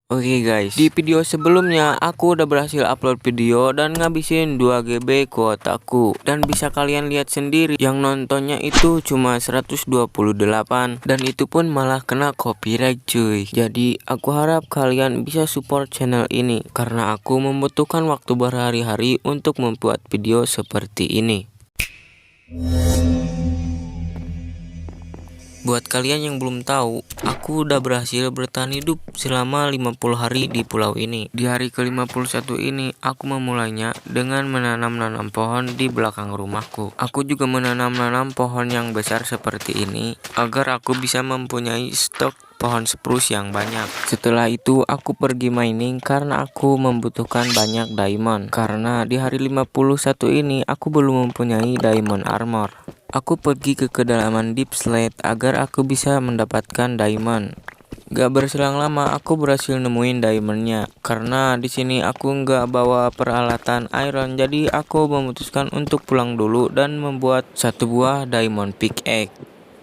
Oke guys, di video sebelumnya aku udah berhasil upload video dan ngabisin 2 GB kuotaku. Dan bisa kalian lihat sendiri yang nontonnya itu cuma 128 dan itu pun malah kena copyright cuy. Jadi aku harap kalian bisa support channel ini karena aku membutuhkan waktu berhari-hari untuk membuat video seperti ini. Buat kalian yang belum tahu, aku udah berhasil bertahan hidup selama 50 hari di pulau ini. Di hari ke-51 ini, aku memulainya dengan menanam-nanam pohon di belakang rumahku. Aku juga menanam-nanam pohon yang besar seperti ini, agar aku bisa mempunyai stok pohon spruce yang banyak. Setelah itu aku pergi mining karena aku membutuhkan banyak diamond. Karena di hari 51 ini aku belum mempunyai diamond armor. Aku pergi ke kedalaman deep slate agar aku bisa mendapatkan diamond. Gak berselang lama aku berhasil nemuin diamondnya. Karena di sini aku nggak bawa peralatan iron, jadi aku memutuskan untuk pulang dulu dan membuat satu buah diamond pickaxe.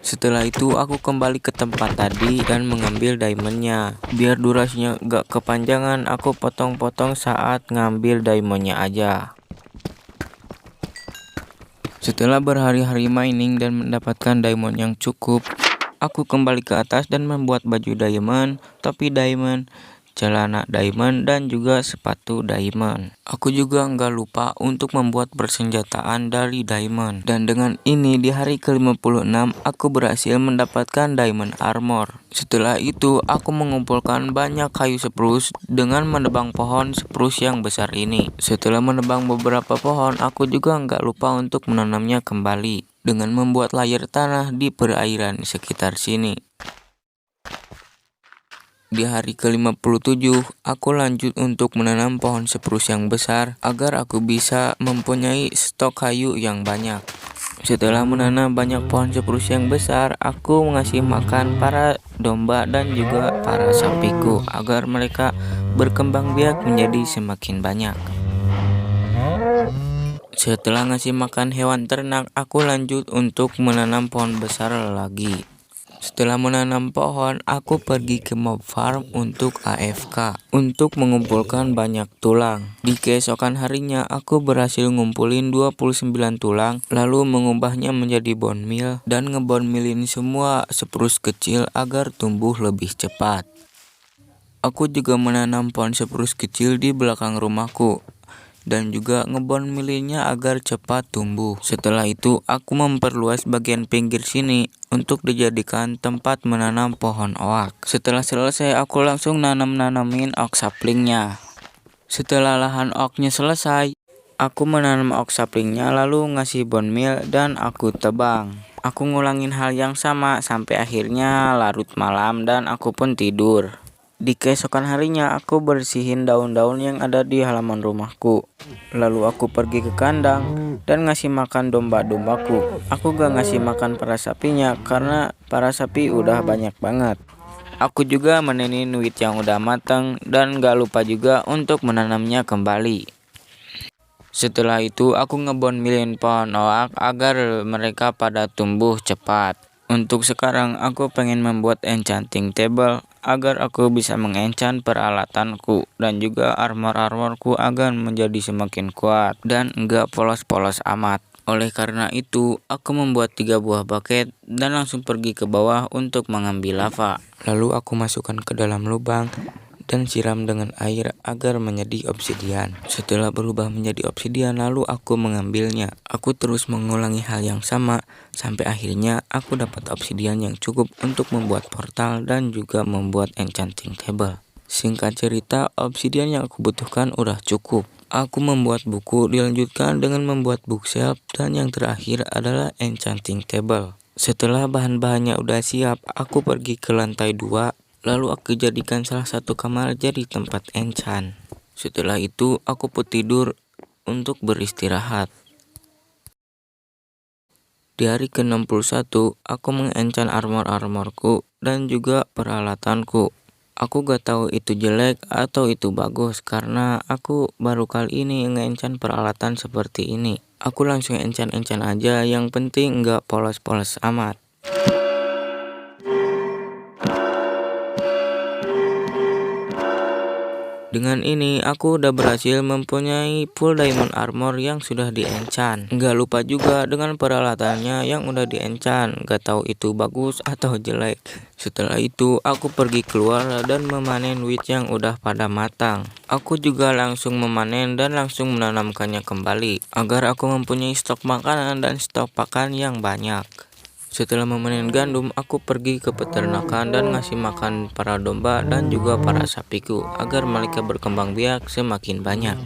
Setelah itu aku kembali ke tempat tadi dan mengambil diamondnya. Biar durasinya gak kepanjangan, aku potong-potong saat ngambil diamondnya aja. Setelah berhari-hari mining dan mendapatkan diamond yang cukup, aku kembali ke atas dan membuat baju diamond, topi diamond, celana diamond, dan juga sepatu diamond. Aku juga nggak lupa untuk membuat persenjataan dari diamond. Dan dengan ini di hari ke-56 aku berhasil mendapatkan diamond armor. Setelah itu aku mengumpulkan banyak kayu spruce dengan menebang pohon spruce yang besar ini. Setelah menebang beberapa pohon, aku juga nggak lupa untuk menanamnya kembali dengan membuat layer tanah di perairan sekitar sini. Di hari ke-57, aku lanjut untuk menanam pohon spruce yang besar agar aku bisa mempunyai stok kayu yang banyak. Setelah menanam banyak pohon spruce yang besar, aku mengasih makan para domba dan juga para sapiku agar mereka berkembang biak menjadi semakin banyak. Setelah ngasih makan hewan ternak, aku lanjut untuk menanam pohon besar lagi. Setelah menanam pohon, aku pergi ke mob farm untuk AFK untuk mengumpulkan banyak tulang. Di keesokan harinya, aku berhasil ngumpulin 29 tulang, lalu mengubahnya menjadi bone meal dan ngebone mealin semua spruce kecil agar tumbuh lebih cepat. Aku juga menanam pohon spruce kecil di belakang rumahku dan juga ngebone mealinnya agar cepat tumbuh. Setelah itu aku memperluas bagian pinggir sini untuk dijadikan tempat menanam pohon oak. Setelah selesai aku langsung nanamin oak saplingnya. Setelah lahan oaknya selesai, aku menanam oak saplingnya lalu ngasih bone meal dan aku tebang. Aku ngulangin hal yang sama sampai akhirnya larut malam dan aku pun tidur. Di keesokan harinya aku bersihin daun-daun yang ada di halaman rumahku. Lalu aku pergi ke kandang dan ngasih makan domba-dombaku. Aku gak ngasih makan para sapinya karena para sapi udah banyak banget. Aku juga menenin wheat yang udah matang dan gak lupa juga untuk menanamnya kembali. Setelah itu aku ngebone mealin pohon oak agar mereka pada tumbuh cepat. Untuk sekarang aku pengen membuat enchanting table agar aku bisa mengenchant peralatanku dan juga armor-armorku agar menjadi semakin kuat dan enggak polos-polos amat. Oleh karena itu, aku membuat 3 buah bucket dan langsung pergi ke bawah untuk mengambil lava. Lalu aku masukkan ke dalam lubang dan siram dengan air agar menjadi obsidian. Setelah berubah menjadi obsidian, lalu aku mengambilnya. Aku terus mengulangi hal yang sama sampai akhirnya aku dapat obsidian yang cukup untuk membuat portal dan juga membuat enchanting table. Singkat cerita, obsidian yang aku butuhkan udah cukup. Aku membuat buku, dilanjutkan dengan membuat bookshelf, dan yang terakhir adalah enchanting table. Setelah bahan-bahannya udah siap, aku pergi ke lantai 2. Lalu aku jadikan salah satu kamar jadi tempat enchant. Setelah itu aku pun tidur untuk beristirahat. Di hari ke-61 aku mengenchant armor-armorku dan juga peralatanku. Aku gak tahu itu jelek atau itu bagus karena aku baru kali ini nge-enchant peralatan seperti ini. Aku langsung enchant aja, yang penting gak polos-polos amat. Dengan ini aku udah berhasil mempunyai full diamond armor yang sudah di-enchant. Nggak lupa juga dengan peralatannya yang udah di-enchant. Nggak tahu itu bagus atau jelek. Setelah itu aku pergi keluar dan memanen wheat yang udah pada matang. Aku juga langsung memanen dan langsung menanamkannya kembali agar aku mempunyai stok makanan dan stok pakan yang banyak. Setelah memanen gandum, aku pergi ke peternakan dan ngasih makan para domba dan juga para sapiku agar mereka berkembang biak semakin banyak.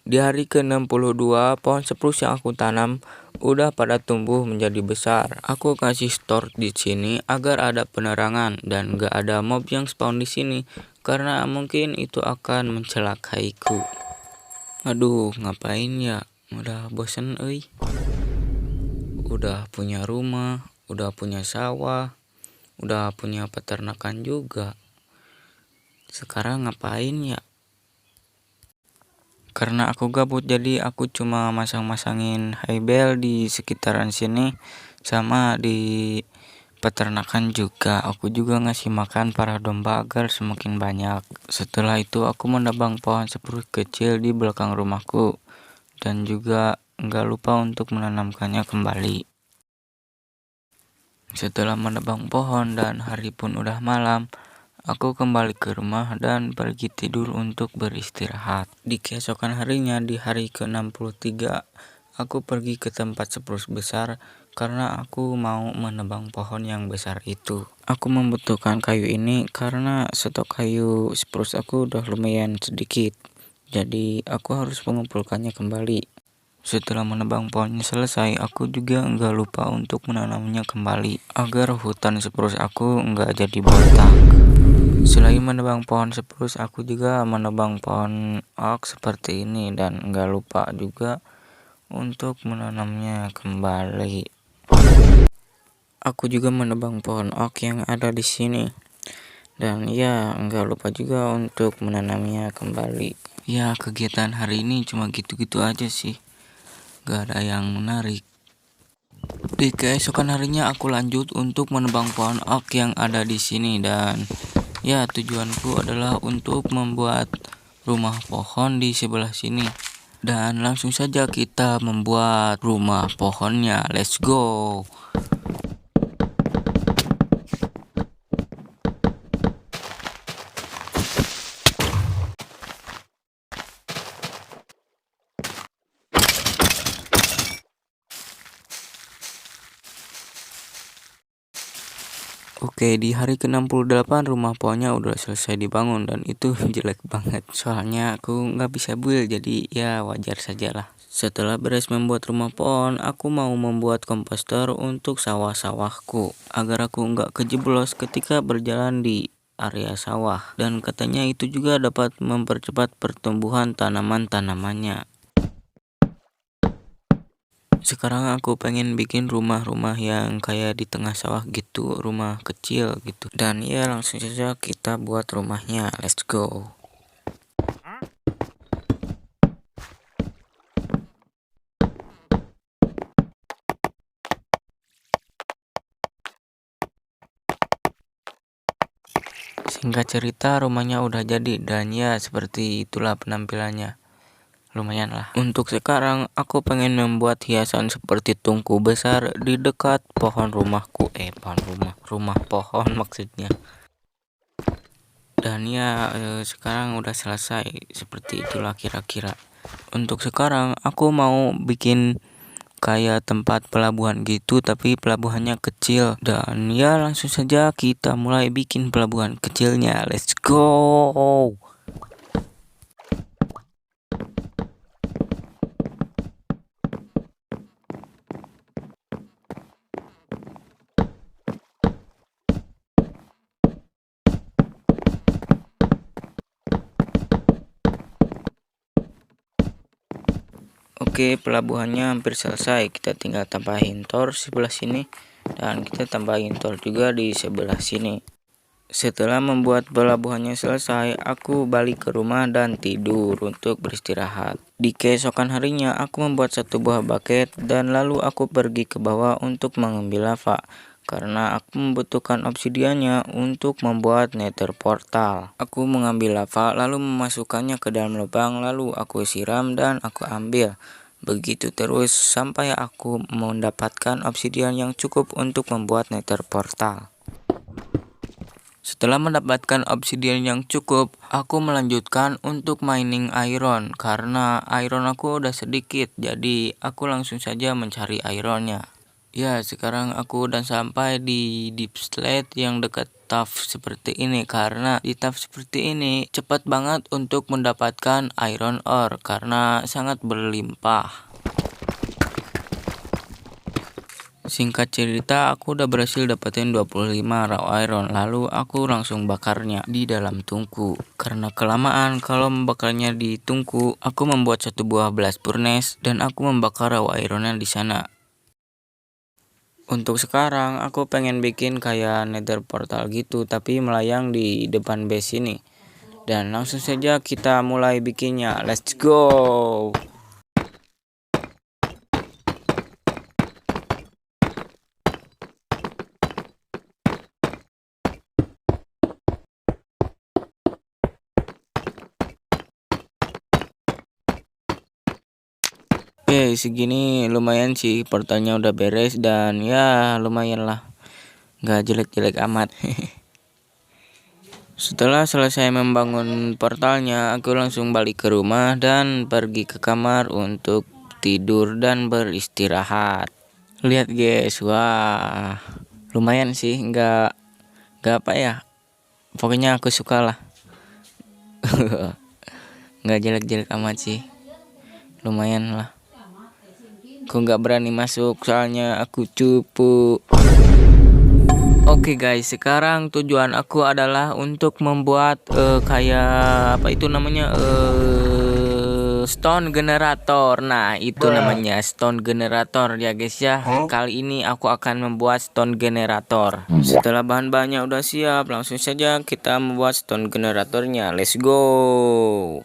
Di hari ke-62, pohon spruce yang aku tanam udah pada tumbuh menjadi besar. Aku kasih store di sini agar ada penerangan dan gak ada mob yang spawn di sini karena mungkin itu akan mencelakaiku. Aduh, ngapain ya? Udah bosen euy. Udah punya rumah, udah punya sawah, udah punya peternakan juga. Sekarang ngapain ya? Karena aku gabut jadi aku cuma masang-masangin hay bale di sekitaran sini sama di peternakan juga. Aku juga ngasih makan para domba agar semakin banyak. Setelah itu aku menebang pohon spruce kecil di belakang rumahku dan juga nggak lupa untuk menanamkannya kembali. Setelah menebang pohon dan hari pun udah malam, aku kembali ke rumah dan pergi tidur untuk beristirahat. Di keesokan harinya di hari ke-63, aku pergi ke tempat spruce besar karena aku mau menebang pohon yang besar itu. Aku membutuhkan kayu ini karena stok kayu spruce aku udah lumayan sedikit. Jadi aku harus mengumpulkannya kembali. Setelah menebang pohonnya selesai, aku juga nggak lupa untuk menanamnya kembali agar hutan spruce aku nggak jadi botak. Selain menebang pohon spruce, aku juga menebang pohon oak seperti ini dan nggak lupa juga untuk menanamnya kembali. Aku juga menebang pohon oak yang ada di sini dan ya nggak lupa juga untuk menanamnya kembali. Ya kegiatan hari ini cuma gitu-gitu aja sih. Gak ada yang menarik. Di keesokan harinya aku lanjut untuk menebang pohon oak yang ada di sini dan ya tujuanku adalah untuk membuat rumah pohon di sebelah sini. Dan langsung saja kita membuat rumah pohonnya. Let's go. Oke, di hari ke-68 rumah pohonnya udah selesai dibangun dan itu jelek banget. Soalnya aku nggak bisa build jadi ya wajar sajalah. Setelah beres membuat rumah pohon, aku mau membuat komposter untuk sawah-sawahku agar aku nggak kejeblos ketika berjalan di area sawah. Dan katanya itu juga dapat mempercepat pertumbuhan tanaman-tanamannya. Sekarang aku pengen bikin rumah-rumah yang kayak di tengah sawah gitu, rumah kecil gitu. Dan ya langsung saja kita buat rumahnya. Let's go. Singkat cerita rumahnya udah jadi dan ya seperti itulah penampilannya. Lumayan lah. Untuk sekarang aku pengen membuat hiasan seperti tungku besar di dekat pohon rumahku. Rumah pohon maksudnya. Dan ya sekarang udah selesai seperti itulah kira-kira. Untuk sekarang aku mau bikin kayak tempat pelabuhan gitu tapi pelabuhannya kecil dan ya langsung saja kita mulai bikin pelabuhan kecilnya. Let's go. Oke, pelabuhannya hampir selesai. Kita tinggal tambahin tor sebelah sini dan kita tambahin tor juga di sebelah sini. Setelah membuat pelabuhannya selesai, aku balik ke rumah dan tidur untuk beristirahat. Di keesokan harinya, aku membuat satu buah bucket dan lalu aku pergi ke bawah untuk mengambil lava. karena aku membutuhkan obsidiannya untuk membuat nether portal. Aku mengambil lava lalu memasukkannya ke dalam lubang, lalu aku siram dan aku ambil. Begitu terus sampai aku mendapatkan obsidian yang cukup untuk membuat nether portal. Setelah mendapatkan obsidian yang cukup, aku melanjutkan untuk mining iron karena iron aku udah sedikit, jadi aku langsung saja mencari ironnya. Ya, sekarang aku udah sampai di deep slate yang dekat tuff seperti ini karena di tuff seperti ini cepat banget untuk mendapatkan iron ore karena sangat berlimpah. Singkat cerita, aku udah berhasil dapetin 25 raw iron, lalu aku langsung bakarnya di dalam tungku. Karena kelamaan kalau membakarnya di tungku, aku membuat satu buah blast furnace dan aku membakar raw ironnya di sana. Untuk sekarang, aku pengen bikin kayak nether portal gitu, tapi melayang di depan base ini. Dan langsung saja kita mulai bikinnya. Let's go! Oke, segini lumayan sih, portalnya udah beres dan ya lumayan lah, nggak jelek-jelek amat. Setelah selesai membangun portalnya, aku langsung balik ke rumah dan pergi ke kamar untuk tidur dan beristirahat. Lihat guys, wah lumayan sih, nggak apa ya, pokoknya aku suka lah. Nggak jelek-jelek amat sih, lumayan lah. Aku nggak berani masuk soalnya aku cupu. Oke guys, sekarang tujuan aku adalah untuk membuat kayak apa itu namanya stone generator. Nah, itu namanya stone generator ya guys ya. Kali ini aku akan membuat stone generator. Setelah bahan-bahannya udah siap, langsung saja kita membuat stone generatornya. Let's go.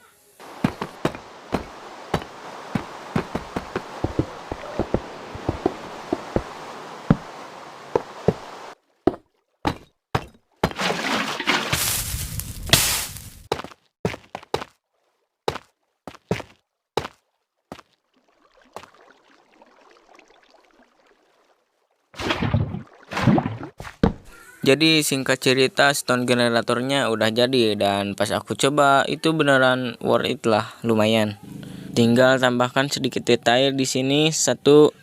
Jadi singkat cerita stone generatornya udah jadi dan pas aku coba itu beneran worth it lah, lumayan. Tinggal tambahkan sedikit detail di sini, 1, 2,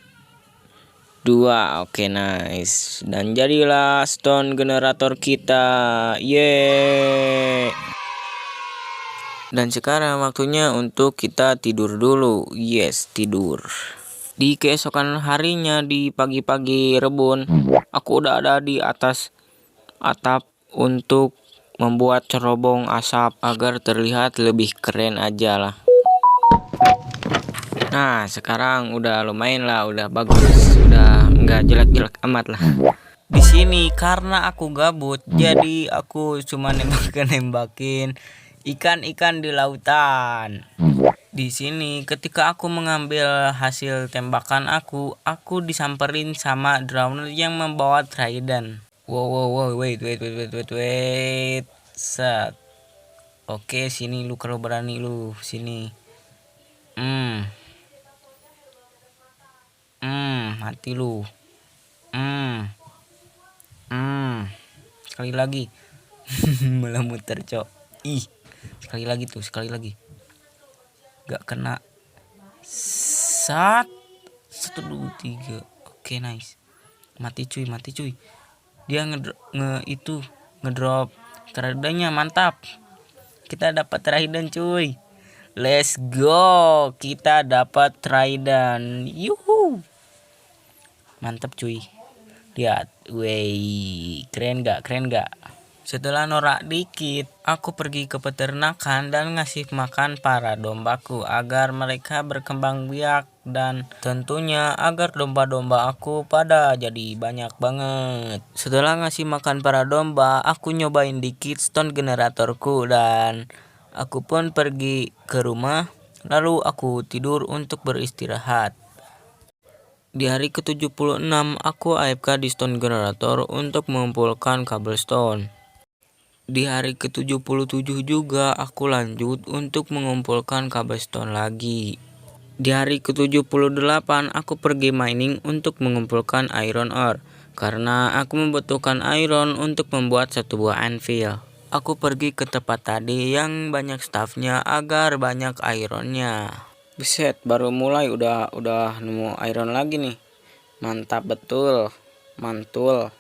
oke nice. Dan jadilah stone generator kita, yeay. Dan sekarang waktunya untuk kita tidur dulu, yes tidur. Di keesokan harinya di pagi-pagi rebun, aku udah ada di atas atap untuk membuat cerobong asap agar terlihat lebih keren aja lah. Nah, sekarang udah lumayan lah, udah bagus, udah nggak jelek-jelek amat lah. Di sini karena aku gabut, jadi aku cuma nembakin ikan-ikan di lautan. Di sini ketika aku mengambil hasil tembakan aku disamperin sama drowner yang membawa trident. Wow, wait. Set. Oke, sini lu kalau berani lu, sini. Mati lu. Sekali lagi. Malah muter, cok. Ih. Sekali lagi. Gak kena. 1, 2, 3. Oke, nice. Mati cuy. Dia ngedrop tridentnya, mantap. Kita dapat trident cuy. Let's go. Kita dapat trident. Yuhu. Mantap cuy. Lihat. Wey, keren gak? Setelah norak dikit, aku pergi ke peternakan dan ngasih makan para dombaku agar mereka berkembang biak dan tentunya agar domba-domba aku pada jadi banyak banget. Setelah ngasih makan para domba, aku nyobain dikit stone generatorku dan aku pun pergi ke rumah lalu aku tidur untuk beristirahat. Di hari ke-76, aku AFK di Stone Generator untuk mengumpulkan cobblestone. Di hari ke-77 juga aku lanjut untuk mengumpulkan cobblestone lagi. Di hari ke-78 aku pergi mining untuk mengumpulkan iron ore, karena aku membutuhkan iron untuk membuat satu buah anvil. Aku pergi ke tempat tadi yang banyak staffnya agar banyak ironnya. Buset, baru mulai udah nemu iron lagi nih. Mantap betul, mantul.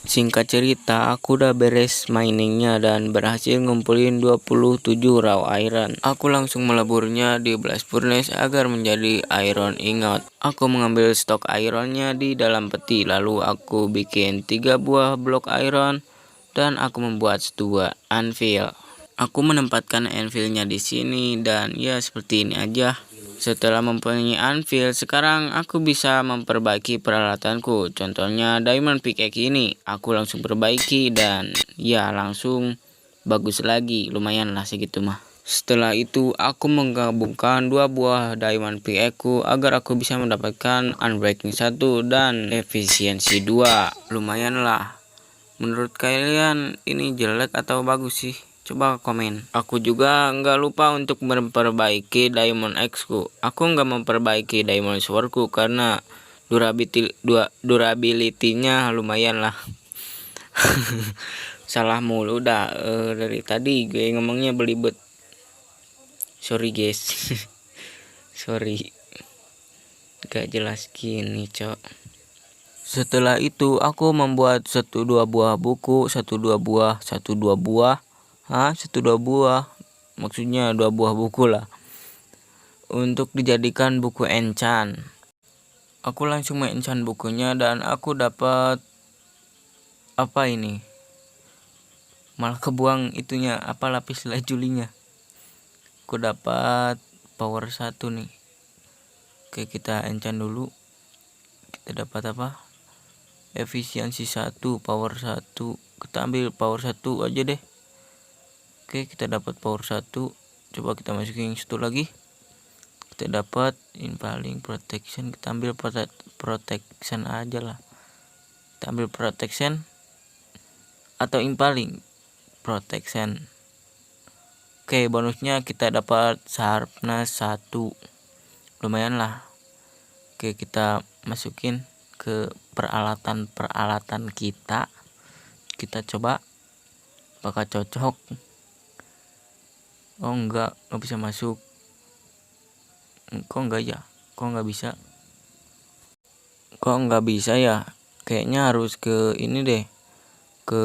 Singkat cerita, aku udah beres miningnya dan berhasil ngumpulin 27 raw iron. Aku langsung meleburnya di blast furnace agar menjadi iron ingot. Aku mengambil stok ironnya di dalam peti, lalu aku bikin 3 buah blok iron dan aku membuat 1 buah anvil. Aku menempatkan anvilnya di sini dan ya seperti ini aja. Setelah mempunyai anvil, sekarang aku bisa memperbaiki peralatanku. Contohnya diamond pickaxe ini, aku langsung perbaiki dan ya langsung bagus lagi. Lumayan lah segitu mah. Setelah itu aku menggabungkan 2 buah diamond pickaxe agar aku bisa mendapatkan unbreaking 1 dan efisiensi 2. Lumayan lah. Menurut kalian ini jelek atau bagus sih? Coba komen. Aku juga nggak lupa untuk memperbaiki diamond X ku. Aku nggak memperbaiki diamond sword ku karena durability-nya lumayan lah. Salah mulu dah dari tadi gue ngomongnya belibet. Sorry guys. Sorry. Gak jelas gini, cok. Setelah itu aku membuat 1-2 buah buku, 1-2 buah, maksudnya 2 buah buku lah, untuk dijadikan buku enchant. Aku langsung mengenchant bukunya dan aku dapat apa ini? Malah kebuang itunya, apa lapis lajulinya. Aku dapat power 1 nih. Oke, kita enchant dulu. Kita dapat apa? Efisiensi 1, power 1. Kita ambil power 1 aja deh. Oke, kita dapat power 1. Coba kita masukin situ lagi. Kita dapat impaling protection. Kita ambil protection aja lah. Kita ambil protection atau impaling protection. Oke, bonusnya kita dapat sharpness 1. Lumayan lah. Oke, kita masukin ke peralatan kita. Kita coba apakah cocok. Oh enggak bisa masuk. Kok enggak ya? Kok enggak bisa? Kok enggak bisa ya? Kayaknya harus ke ini deh. Ke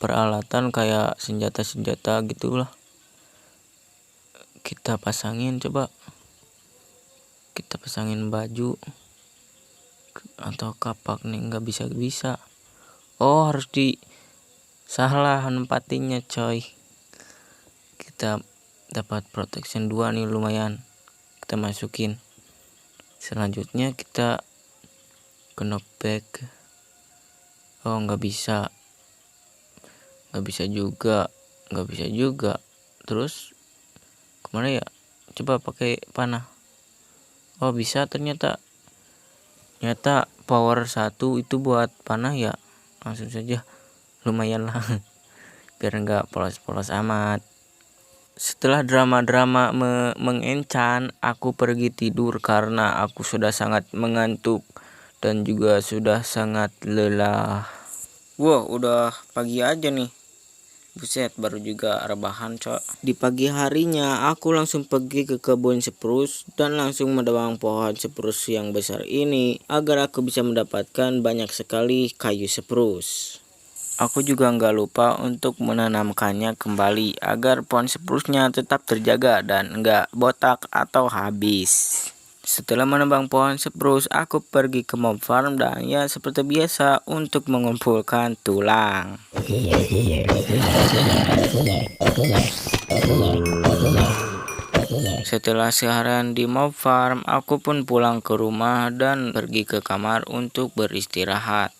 peralatan kayak senjata-senjata gitulah. Kita pasangin coba. Kita pasangin baju atau kapak nih, enggak bisa. Oh, harus salah nempatinnya, coy. Kita dapat protection 2 nih, lumayan. Kita masukin. Selanjutnya kita ke knockback. Oh, nggak bisa juga. Terus kemana ya? Coba pakai panah. Oh, bisa ternyata power 1 itu buat panah ya. Langsung saja, lumayan lah. Biar nggak polos-polos amat. Setelah drama-drama mengenchant, aku pergi tidur karena aku sudah sangat mengantuk dan juga sudah sangat lelah. Wow, udah pagi aja nih. Buset, baru juga rebahan, cok. Di pagi harinya aku langsung pergi ke kebun spruce dan langsung menebang pohon spruce yang besar ini agar aku bisa mendapatkan banyak sekali kayu spruce. Aku juga nggak lupa untuk menanamkannya kembali agar pohon spruce-nya tetap terjaga dan nggak botak atau habis. Setelah menebang pohon spruce, aku pergi ke mob farm dan ya seperti biasa untuk mengumpulkan tulang. Setelah seharian di mob farm, aku pun pulang ke rumah dan pergi ke kamar untuk beristirahat.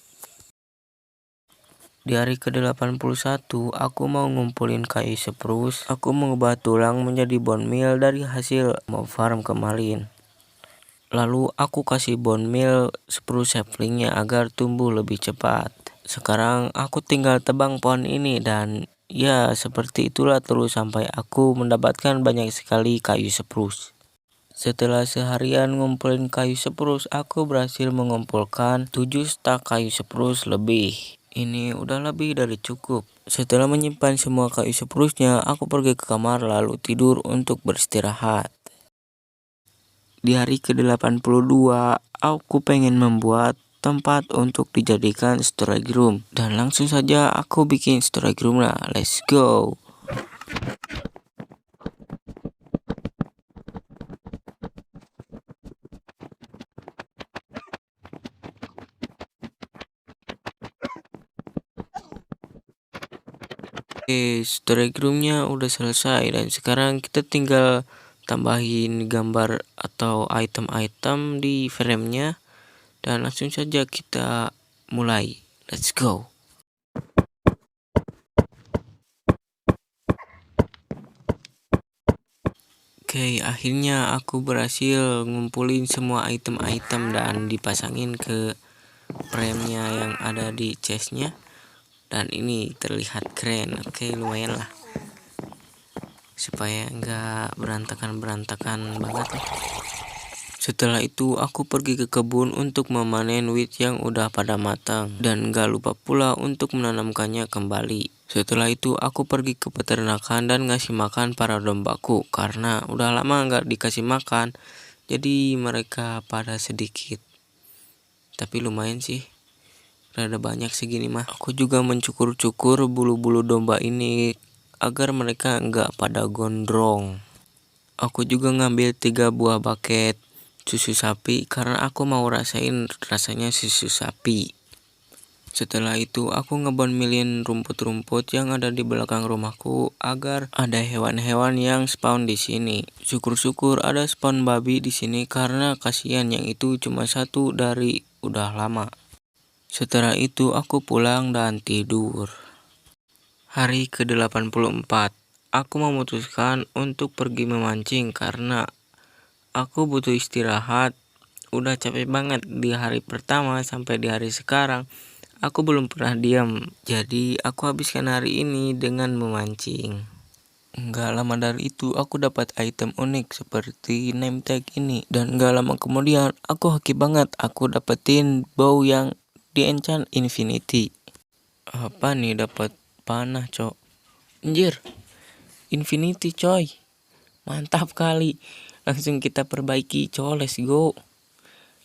Di hari ke-81, aku mau ngumpulin kayu spruce. Aku mengubah tulang menjadi bone meal dari hasil mob farm kemarin. Lalu aku kasih bone meal spruce saplingnya agar tumbuh lebih cepat. Sekarang aku tinggal tebang pohon ini dan ya seperti itulah terus sampai aku mendapatkan banyak sekali kayu spruce. Setelah seharian ngumpulin kayu spruce, aku berhasil mengumpulkan 7 stak kayu spruce lebih. Ini udah lebih dari cukup. Setelah menyimpan semua kayu spruce-nya, aku pergi ke kamar lalu tidur untuk beristirahat. Di hari ke-82, aku pengen membuat tempat untuk dijadikan storage room. Dan langsung saja aku bikin storage room lah. Let's go. Oke, storage roomnya udah selesai dan sekarang kita tinggal tambahin gambar atau item-item di frame-nya dan langsung saja kita mulai. Let's go. Oke, akhirnya aku berhasil ngumpulin semua item-item dan dipasangin ke frame-nya yang ada di chest-nya. Dan ini terlihat keren. Oke, lumayan lah. Supaya nggak berantakan-berantakan banget lah. Setelah itu aku pergi ke kebun untuk memanen wheat yang udah pada matang. Dan gak lupa pula untuk menanamkannya kembali. Setelah itu aku pergi ke peternakan dan ngasih makan para dombaku. Karena udah lama nggak dikasih makan. Jadi mereka pada sedikit. Tapi lumayan sih. Rada banyak segini mah. Aku juga mencukur-cukur bulu-bulu domba ini agar mereka nggak pada gondrong. Aku juga ngambil 3 buah bucket susu sapi karena aku mau rasain rasanya susu sapi. Setelah itu aku ngebon-milin rumput-rumput yang ada di belakang rumahku agar ada hewan-hewan yang spawn di sini. Syukur-syukur ada spawn babi di sini karena kasihan yang itu cuma satu dari udah lama. Setelah itu aku pulang dan tidur. Hari ke-84, aku memutuskan untuk pergi memancing karena aku butuh istirahat. Udah capek banget di hari pertama sampai di hari sekarang. Aku belum pernah diam. Jadi aku habiskan hari ini dengan memancing. Nggak lama dari itu aku dapat item unik seperti name tag ini. Dan nggak lama kemudian aku hoki banget. Aku dapetin bow yang di enchant infinity. Apa nih dapat panah cok? Anjir, infinity coy. Mantap kali. Langsung kita perbaiki cok, let's go.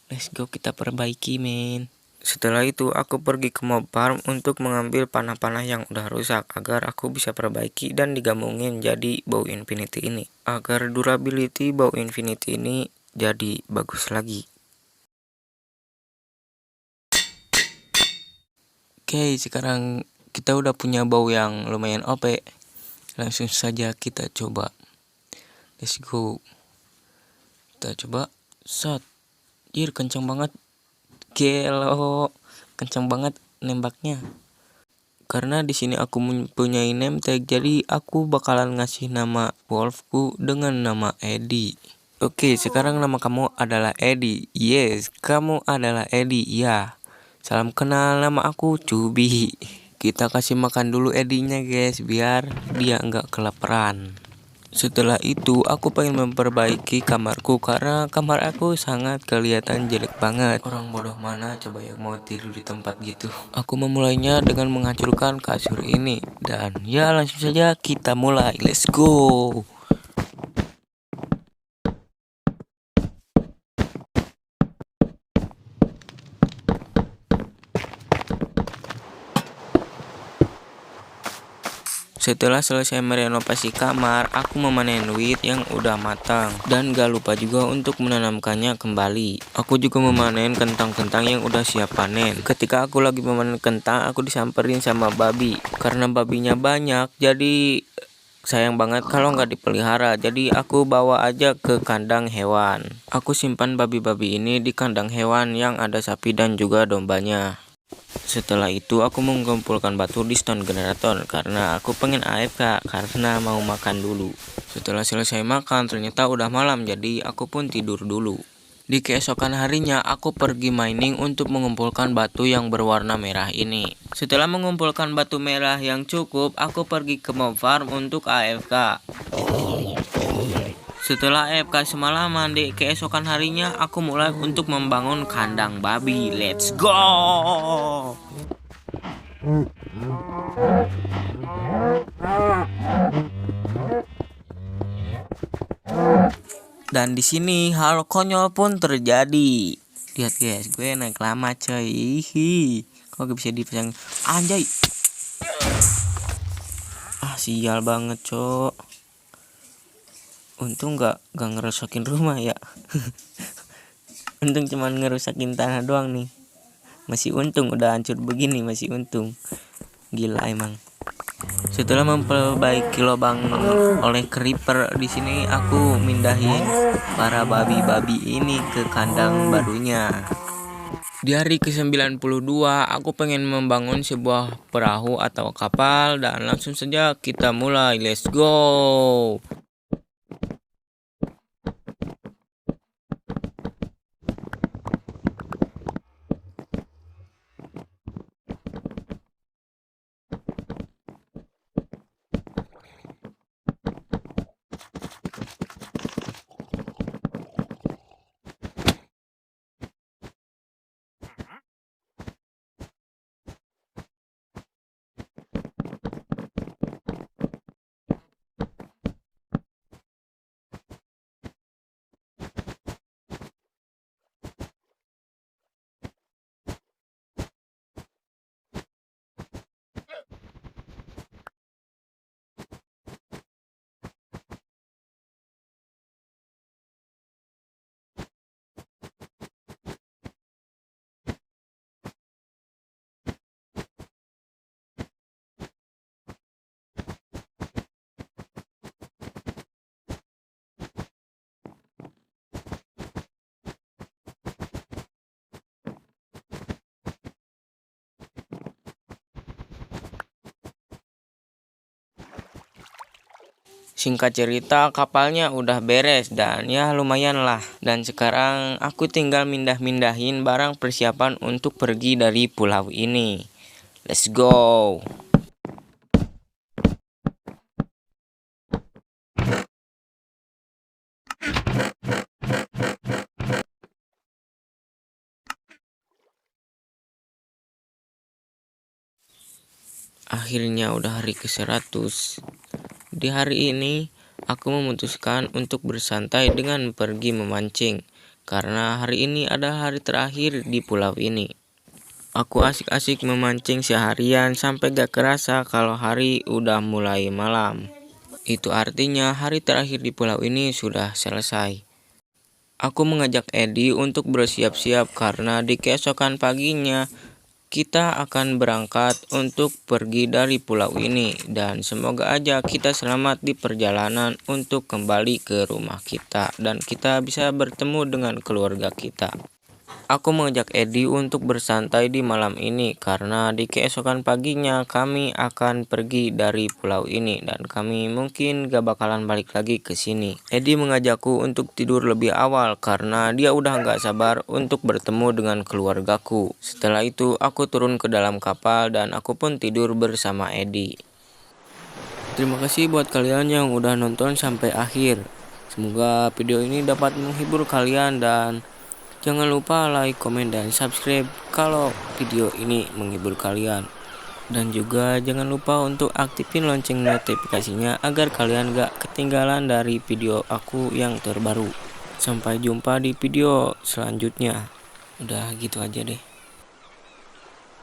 Let's go kita perbaiki men. Setelah itu aku pergi ke mob farm untuk mengambil panah-panah yang udah rusak agar aku bisa perbaiki dan digabungin jadi bow infinity ini. Agar durability bow infinity ini jadi bagus lagi. Oke, sekarang kita udah punya bow yang lumayan OP. Langsung saja kita coba. Let's go. Kita coba. Shot. Kenceng banget. Gelo. Kenceng banget nembaknya. Karena di sini aku mempunyai name tag, jadi aku bakalan ngasih nama wolfku dengan nama Eddie. Oke, sekarang nama kamu adalah Eddie. Yes, kamu adalah Eddie. Ya. Salam kenal, nama aku Cubi. Kita kasih makan dulu Edinya guys, biar dia nggak kelaparan. Setelah itu aku pengen memperbaiki kamarku karena kamar aku sangat kelihatan jelek banget. Orang bodoh mana coba yang mau tidur di tempat gitu. Aku memulainya dengan menghancurkan kasur ini. Dan ya langsung saja kita mulai, let's go. Setelah selesai merenovasi kamar, aku memanen wheat yang udah matang. Dan gak lupa juga untuk menanamkannya kembali. Aku juga memanen kentang-kentang yang udah siap panen. Ketika aku lagi memanen kentang, aku disamperin sama babi. Karena babinya banyak, jadi sayang banget kalau nggak dipelihara. Jadi aku bawa aja ke kandang hewan. Aku simpan babi-babi ini di kandang hewan yang ada sapi dan juga dombanya. Setelah itu aku mengumpulkan batu di stone generator karena aku pengen AFK karena mau makan dulu. Setelah selesai makan ternyata udah malam, jadi aku pun tidur dulu. Di keesokan harinya aku pergi mining untuk mengumpulkan batu yang berwarna merah ini. Setelah mengumpulkan batu merah yang cukup, aku pergi ke mob farm untuk AFK. Setelah AFK semalaman, di keesokan harinya aku mulai untuk membangun kandang babi. Let's go! Dan di sini hal konyol pun terjadi. Lihat guys, gue naik lama coy. Kok bisa dipasang anjay. Sial banget, cok. Untung gak ngerusakin rumah ya. Untung cuman ngerusakin tanah doang nih. Masih untung, udah hancur begini masih untung. Gila emang. Setelah memperbaiki lubang oleh creeper, di sini aku mindahin para babi-babi ini ke kandang barunya. Di hari ke-92 aku pengen membangun sebuah perahu atau kapal dan langsung saja kita mulai. Let's go. Singkat cerita, kapalnya udah beres dan ya lumayan lah. Dan sekarang aku tinggal mindahin barang persiapan untuk pergi dari pulau ini. Let's go. Akhirnya udah hari ke-100. Di hari ini aku memutuskan untuk bersantai dengan pergi memancing karena hari ini adalah hari terakhir di pulau ini. Aku asik-asik memancing seharian sampai gak kerasa kalau hari udah mulai malam. Itu artinya hari terakhir di pulau ini sudah selesai. Aku mengajak Edi untuk bersiap-siap karena di keesokan paginya kita akan berangkat untuk pergi dari pulau ini dan semoga aja kita selamat di perjalanan untuk kembali ke rumah kita dan kita bisa bertemu dengan keluarga kita. Aku mengajak Edi untuk bersantai di malam ini karena di keesokan paginya kami akan pergi dari pulau ini dan kami mungkin gak bakalan balik lagi ke sini. Edi mengajakku untuk tidur lebih awal karena dia udah gak sabar untuk bertemu dengan keluargaku. Setelah itu aku turun ke dalam kapal dan aku pun tidur bersama Edi. Terima kasih buat kalian yang udah nonton sampai akhir. Semoga video ini dapat menghibur kalian dan jangan lupa like, komen, dan subscribe kalau video ini menghibur kalian. Dan juga jangan lupa untuk aktifin lonceng notifikasinya agar kalian gak ketinggalan dari video aku yang terbaru. Sampai jumpa di video selanjutnya. Udah gitu aja deh.